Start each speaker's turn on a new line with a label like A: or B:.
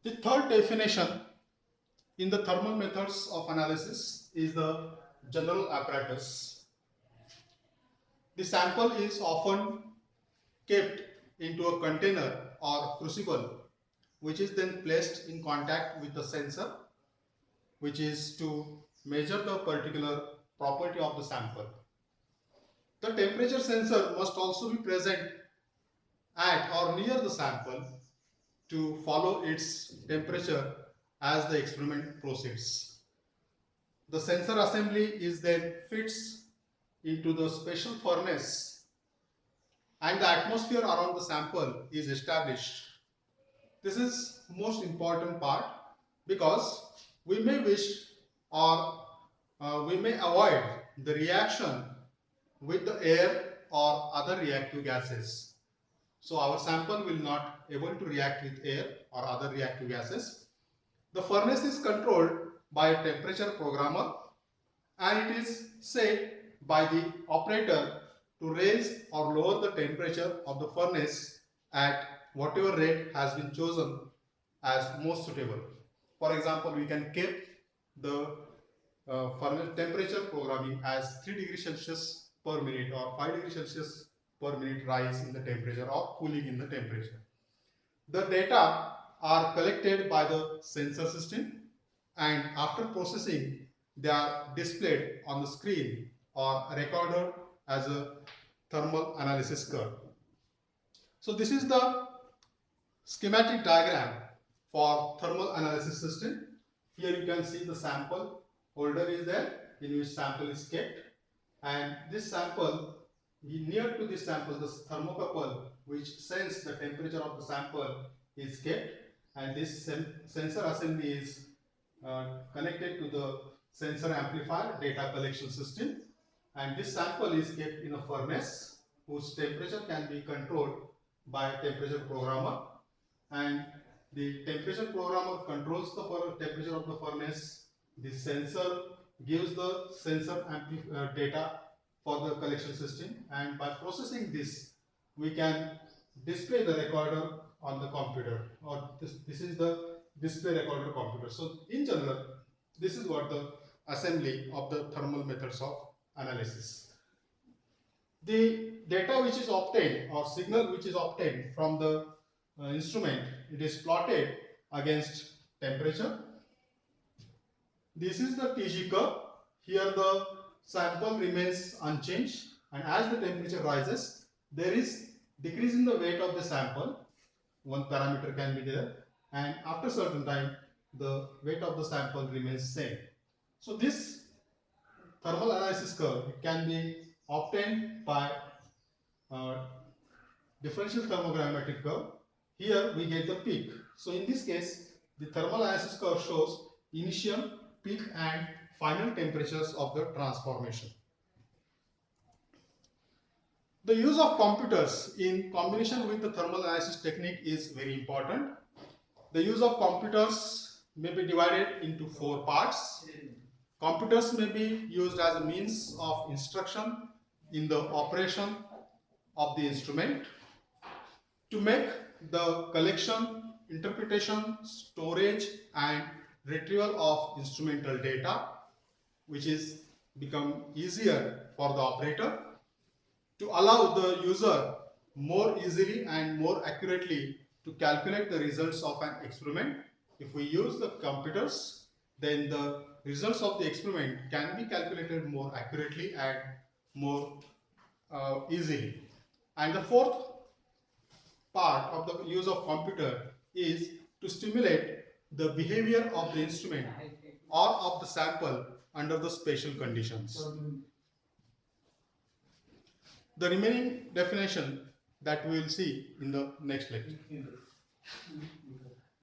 A: The third definition in the thermal methods of analysis is the general apparatus. The sample is often kept into a container or crucible, which is then placed in contact with the sensor, which is to measure the particular property of the sample. The temperature sensor must also be present at or near the sample to follow its temperature as the experiment proceeds. The sensor assembly is then fits into the special furnace and the atmosphere around the sample is established. This is most important part because we may wish or we may avoid the reaction with the air or other reactive gases. So our sample will not able to react with air or other reactive gases. The furnace is controlled by a temperature programmer and it is set by the operator to raise or lower the temperature of the furnace at whatever rate has been chosen as most suitable. For example, we can keep the furnace temperature programming as 3 degrees Celsius per minute or 5 degrees Celsius per minute rise in the temperature or cooling in the temperature. The data are collected by the sensor system and after processing they are displayed on the screen or recorded as a thermal analysis curve. So this is the schematic diagram for thermal analysis system. Here you can see the sample holder is there in which sample is kept, and this sample, near to this sample, the thermocouple which senses the temperature of the sample is kept, and this sensor assembly is connected to the sensor amplifier data collection system, and this sample is kept in a furnace whose temperature can be controlled by a temperature programmer, and the temperature programmer controls the temperature of the furnace. The sensor gives the sensor data for the collection system, and by processing this we can display the recorder on the computer, or this is the display recorder computer. So in general, this is what the assembly of the thermal methods of analysis. The data which is obtained or signal which is obtained from the instrument, it is plotted against temperature. This is the TG curve. Here the sample remains unchanged, and as the temperature rises, there is decrease in the weight of the sample. One parameter can be there, and after certain time the weight of the sample remains same. So this thermal analysis curve can be obtained by differential thermogrammetric curve. Here we get the peak. So in this case, the thermal analysis curve shows initial, peak and final temperatures of the transformation. The use of computers in combination with the thermal analysis technique is very important. The use of computers may be divided into 4 parts. Computers may be used as a means of instruction in the operation of the instrument to make the collection, interpretation, storage and retrieval of instrumental data, which is become easier for the operator, to allow the user more easily and more accurately to calculate the results of an experiment. If we use the computers, then the results of the experiment can be calculated more accurately and more easily. And the fourth part of the use of computer is to stimulate the behavior of the instrument or of the sample under the special conditions. The remaining definition that we will see in the next lecture.